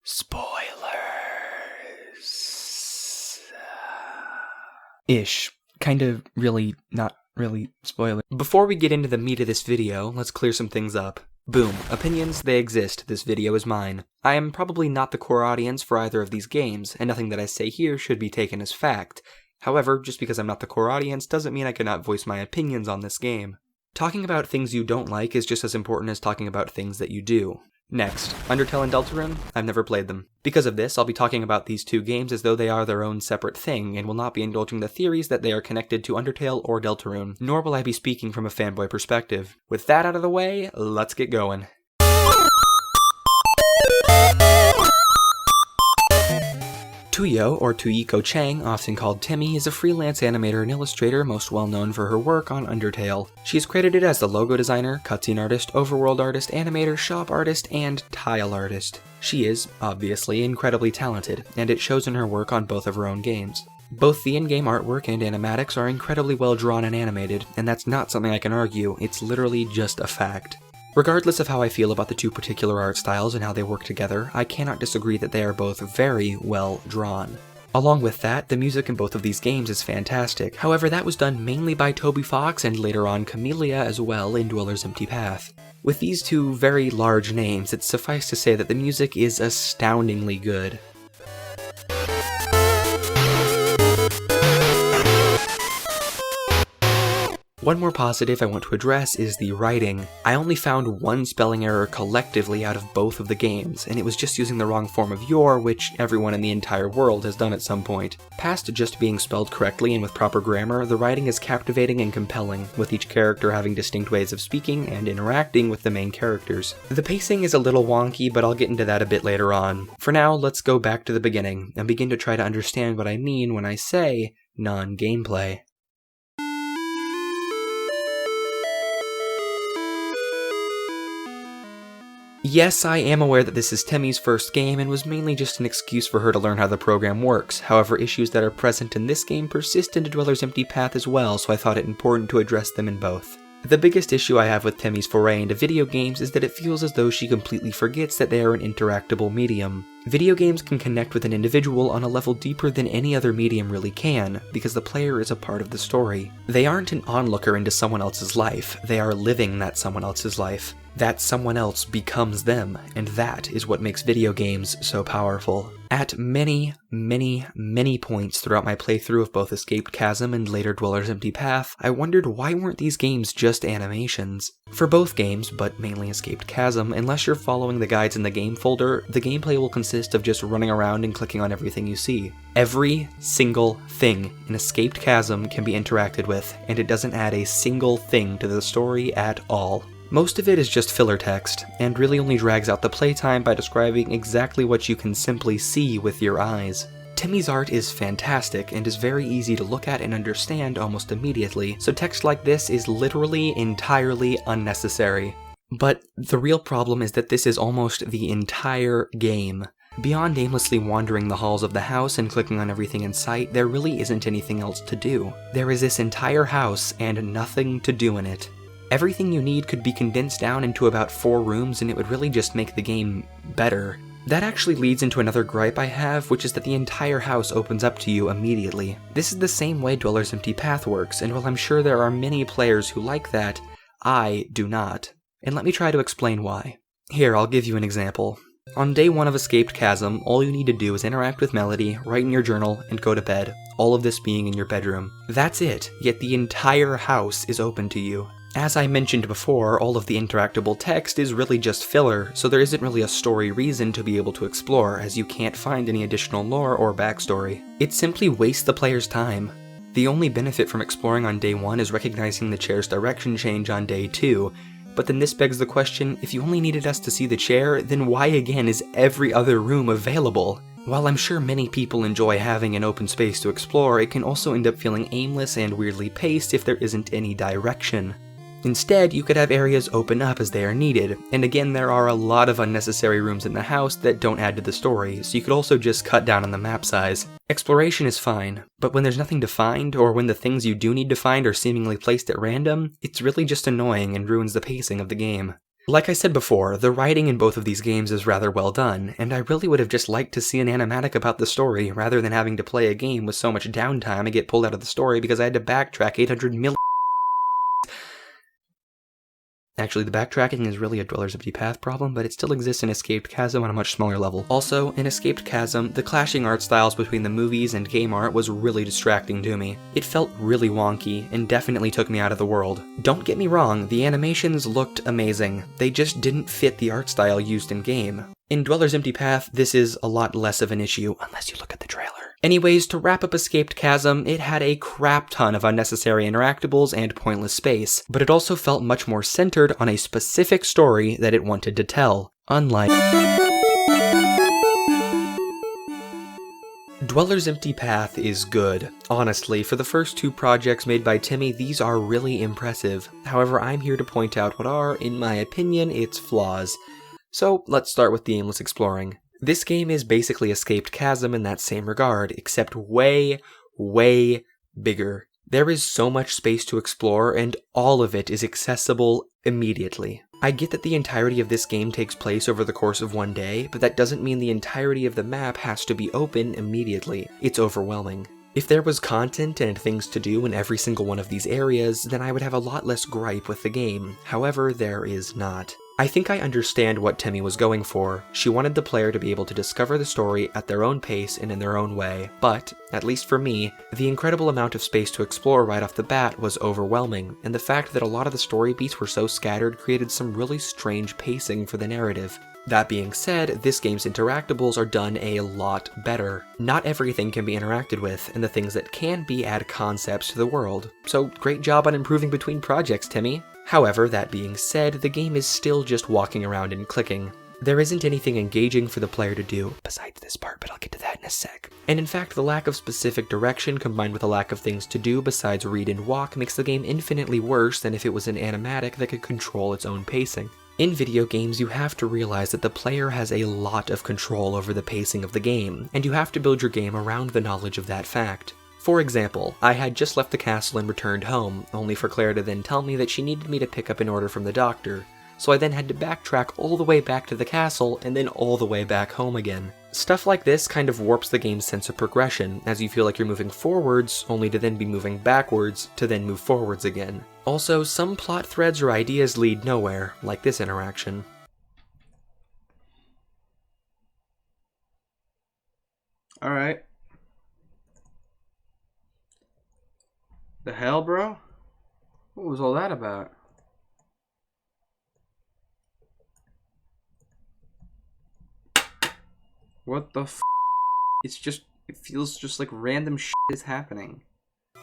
Spoilers. Ish. Kind of, really, not really spoiler. Before we get into the meat of this video, let's clear some things up. Boom. Opinions, they exist. This video is mine. I am probably not the core audience for either of these games, and nothing that I say here should be taken as fact. However, just because I'm not the core audience doesn't mean I cannot voice my opinions on this game. Talking about things you don't like is just as important as talking about things that you do. Next, Undertale and Deltarune, I've never played them. Because of this, I'll be talking about these two games as though they are their own separate thing, and will not be indulging the theories that they are connected to Undertale or Deltarune, nor will I be speaking from a fanboy perspective. With that out of the way, let's get going. Tuyo, or Temmie Chang, often called Temmie, is a freelance animator and illustrator most well known for her work on Undertale. She is credited as the logo designer, cutscene artist, overworld artist, animator, shop artist, and tile artist. She is, obviously, incredibly talented, and it shows in her work on both of her own games. Both the in-game artwork and animatics are incredibly well drawn and animated, and that's not something I can argue, it's literally just a fact. Regardless of how I feel about the two particular art styles and how they work together, I cannot disagree that they are both very well drawn. Along with that, the music in both of these games is fantastic, however that was done mainly by Toby Fox and later on Camellia as well in Dweller's Empty Path. With these two very large names, it's suffice to say that the music is astoundingly good. One more positive I want to address is the writing. I only found one spelling error collectively out of both of the games, and it was just using the wrong form of your, which everyone in the entire world has done at some point. Past just being spelled correctly and with proper grammar, the writing is captivating and compelling, with each character having distinct ways of speaking and interacting with the main characters. The pacing is a little wonky, but I'll get into that a bit later on. For now, let's go back to the beginning, and begin to try to understand what I mean when I say non-gameplay. Yes, I am aware that this is Temmie's first game and was mainly just an excuse for her to learn how the program works. However, issues that are present in this game persist in Dweller's Empty Path as well, so I thought it important to address them in both. The biggest issue I have with Temmie's foray into video games is that it feels as though she completely forgets that they are an interactable medium. Video games can connect with an individual on a level deeper than any other medium really can, because the player is a part of the story. They aren't an onlooker into someone else's life, they are living that someone else's life. That someone else becomes them, and that is what makes video games so powerful. At many points throughout my playthrough of both Escaped Chasm and later Dweller's Empty Path, I wondered why weren't these games just animations? For both games, but mainly Escaped Chasm, unless you're following the guides in the game folder, the gameplay will consist of just running around and clicking on everything you see. Every single thing in Escaped Chasm can be interacted with, and it doesn't add a single thing to the story at all. Most of it is just filler text, and really only drags out the playtime by describing exactly what you can simply see with your eyes. Temmie's art is fantastic and is very easy to look at and understand almost immediately, so text like this is literally entirely unnecessary. But the real problem is that this is almost the entire game. Beyond aimlessly wandering the halls of the house and clicking on everything in sight, there really isn't anything else to do. There is this entire house and nothing to do in it. Everything you need could be condensed down into about 4 rooms and it would really just make the game better. That actually leads into another gripe I have, which is that the entire house opens up to you immediately. This is the same way Dweller's Empty Path works, and while I'm sure there are many players who like that, I do not. And let me try to explain why. Here, I'll give you an example. On day 1 of Escaped Chasm, all you need to do is interact with Melody, write in your journal, and go to bed, all of this being in your bedroom. That's it, yet the entire house is open to you. As I mentioned before, all of the interactable text is really just filler, so there isn't really a story reason to be able to explore, as you can't find any additional lore or backstory. It simply wastes the player's time. The only benefit from exploring on day 1 is recognizing the chair's direction change on day 2, but then this begs the question, if you only needed us to see the chair, then why again is every other room available? While I'm sure many people enjoy having an open space to explore, it can also end up feeling aimless and weirdly paced if there isn't any direction. Instead, you could have areas open up as they are needed, and again there are a lot of unnecessary rooms in the house that don't add to the story, so you could also just cut down on the map size. Exploration is fine, but when there's nothing to find, or when the things you do need to find are seemingly placed at random, it's really just annoying and ruins the pacing of the game. Like I said before, the writing in both of these games is rather well done, and I really would have just liked to see an animatic about the story, rather than having to play a game with so much downtime and get pulled out of the story because I had to backtrack 800 million. Actually, the backtracking is really a Dweller's Empty Path problem, but it still exists in Escaped Chasm on a much smaller level. Also, in Escaped Chasm, the clashing art styles between the movies and game art was really distracting to me. It felt really wonky, and definitely took me out of the world. Don't get me wrong, the animations looked amazing. They just didn't fit the art style used in game. In Dweller's Empty Path, this is a lot less of an issue, unless you look at the trailer. Anyways, to wrap up Escaped Chasm, it had a crap ton of unnecessary interactables and pointless space, but it also felt much more centered on a specific story that it wanted to tell, unlike Dweller's Empty Path is good. Honestly, for the first two projects made by Temmie, these are really impressive. However, I'm here to point out what are, in my opinion, its flaws. So, let's start with the aimless exploring. This game is basically Escaped Chasm in that same regard, except way, way bigger. There is so much space to explore, and all of it is accessible immediately. I get that the entirety of this game takes place over the course of one day, but that doesn't mean the entirety of the map has to be open immediately. It's overwhelming. If there was content and things to do in every single one of these areas, then I would have a lot less gripe with the game. However, there is not. I think I understand what Temmie was going for. She wanted the player to be able to discover the story at their own pace and in their own way, but, at least for me, the incredible amount of space to explore right off the bat was overwhelming, and the fact that a lot of the story beats were so scattered created some really strange pacing for the narrative. That being said, this game's interactables are done a lot better. Not everything can be interacted with, and the things that can be add concepts to the world. So great job on improving between projects, Temmie. However, that being said, the game is still just walking around and clicking. There isn't anything engaging for the player to do, besides this part, but I'll get to that in a sec. And in fact, the lack of specific direction combined with a lack of things to do besides read and walk makes the game infinitely worse than if it was an animatic that could control its own pacing. In video games, you have to realize that the player has a lot of control over the pacing of the game, and you have to build your game around the knowledge of that fact. For example, I had just left the castle and returned home, only for Claire to then tell me that she needed me to pick up an order from the doctor, so I then had to backtrack all the way back to the castle and then all the way back home again. Stuff like this kind of warps the game's sense of progression, as you feel like you're moving forwards, only to then be moving backwards, to then move forwards again. Also, some plot threads or ideas lead nowhere, like this interaction. Alright. The hell, bro? What was all that about? What the f***? It feels just like random shit is happening.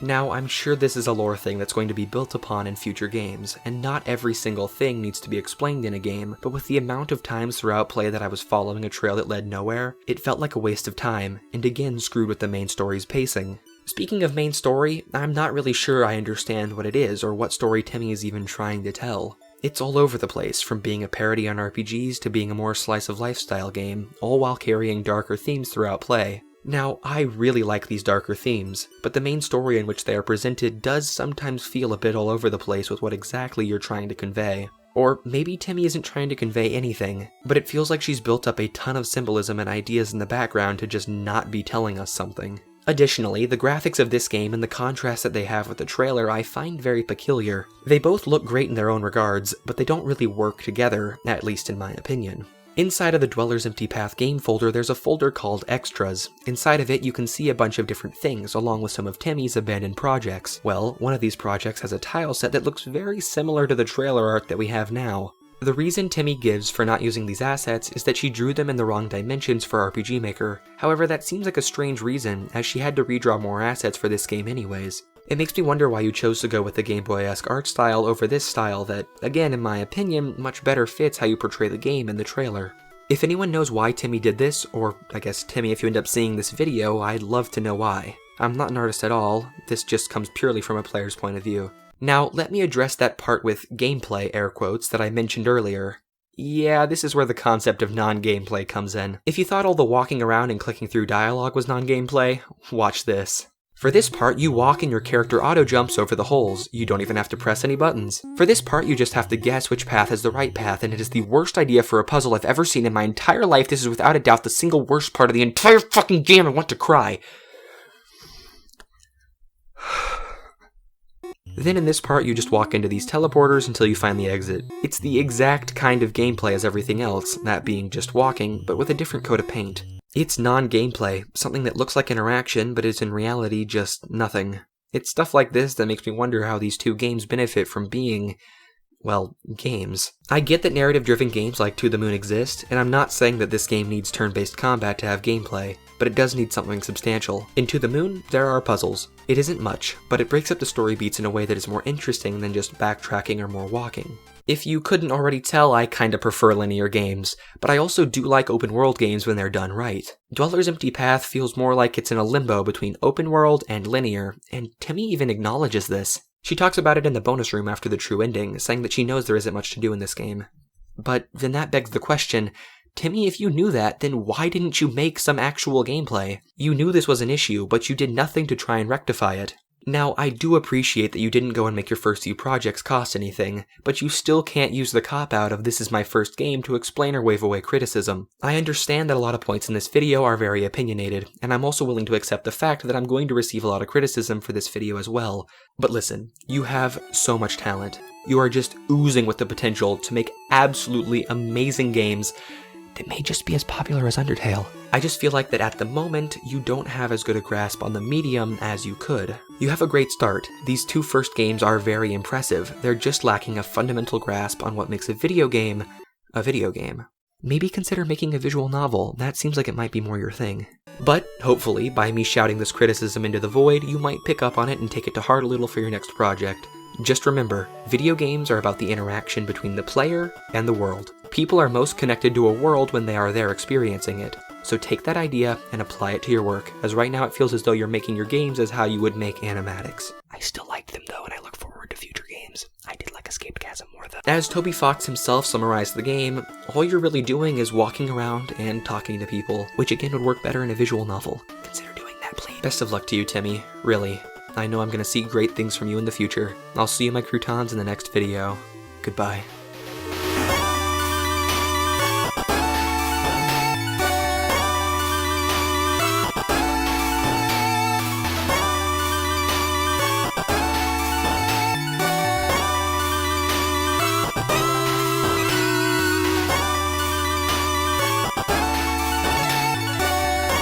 Now, I'm sure this is a lore thing that's going to be built upon in future games, and not every single thing needs to be explained in a game, but with the amount of times throughout play that I was following a trail that led nowhere, it felt like a waste of time, and again screwed with the main story's pacing. Speaking of main story, I'm not really sure I understand what it is, or what story Temmie is even trying to tell. It's all over the place, from being a parody on RPGs to being a more slice-of-life style game, all while carrying darker themes throughout play. Now, I really like these darker themes, but the main story in which they are presented does sometimes feel a bit all over the place with what exactly you're trying to convey. Or maybe Temmie isn't trying to convey anything, but it feels like she's built up a ton of symbolism and ideas in the background to just not be telling us something. Additionally, the graphics of this game and the contrast that they have with the trailer I find very peculiar. They both look great in their own regards, but they don't really work together, at least in my opinion. Inside of the Dweller's Empty Path game folder, there's a folder called Extras. Inside of it, you can see a bunch of different things, along with some of Temmie's abandoned projects. Well, one of these projects has a tile set that looks very similar to the trailer art that we have now. The reason Temmie gives for not using these assets is that she drew them in the wrong dimensions for RPG Maker. However, that seems like a strange reason, as she had to redraw more assets for this game anyways. It makes me wonder why you chose to go with the Game Boy-esque art style over this style that, again in my opinion, much better fits how you portray the game in the trailer. If anyone knows why Temmie did this, or I guess Temmie if you end up seeing this video, I'd love to know why. I'm not an artist at all, this just comes purely from a player's point of view. Now, let me address that part with gameplay air quotes that I mentioned earlier. Yeah, this is where the concept of non-gameplay comes in. If you thought all the walking around and clicking through dialogue was non-gameplay, watch this. For this part, you walk and your character auto-jumps over the holes. You don't even have to press any buttons. For this part, you just have to guess which path is the right path, and it is the worst idea for a puzzle I've ever seen in my entire life. This is without a doubt the single worst part of the entire fucking game. I want to cry. Then in this part, you just walk into these teleporters until you find the exit. It's the exact kind of gameplay as everything else, that being just walking, but with a different coat of paint. It's non-gameplay, something that looks like interaction, but is in reality just nothing. It's stuff like this that makes me wonder how these two games benefit from being, well, games. I get that narrative-driven games like To the Moon exist, and I'm not saying that this game needs turn-based combat to have gameplay, but it does need something substantial. In To the Moon, there are puzzles. It isn't much, but it breaks up the story beats in a way that is more interesting than just backtracking or more walking. If you couldn't already tell, I kinda prefer linear games, but I also do like open world games when they're done right. Dweller's Empty Path feels more like it's in a limbo between open world and linear, and Temmie even acknowledges this. She talks about it in the bonus room after the true ending, saying that she knows there isn't much to do in this game. But then that begs the question, Temmie, if you knew that, then why didn't you make some actual gameplay? You knew this was an issue, but you did nothing to try and rectify it. Now, I do appreciate that you didn't go and make your first few projects cost anything, but you still can't use the cop-out of this is my first game to explain or wave away criticism. I understand that a lot of points in this video are very opinionated, and I'm also willing to accept the fact that I'm going to receive a lot of criticism for this video as well. But listen, you have so much talent. You are just oozing with the potential to make absolutely amazing games that may just be as popular as Undertale. I just feel like that at the moment, you don't have as good a grasp on the medium as you could. You have a great start. These two first games are very impressive. They're just lacking a fundamental grasp on what makes a video game a video game. Maybe consider making a visual novel. That seems like it might be more your thing. But, hopefully, by me shouting this criticism into the void, you might pick up on it and take it to heart a little for your next project. Just remember, video games are about the interaction between the player and the world. People are most connected to a world when they are there experiencing it. So take that idea and apply it to your work, as right now it feels as though you're making your games as how you would make animatics. I still like them though, and I look forward to future games. I did like Chasm more though. As Toby Fox himself summarized the game, all you're really doing is walking around and talking to people, which again would work better in a visual novel. Consider doing that, please. Best of luck to you, Temmie. Really. I know I'm gonna see great things from you in the future. I'll see you, my croutons, in the next video. Goodbye.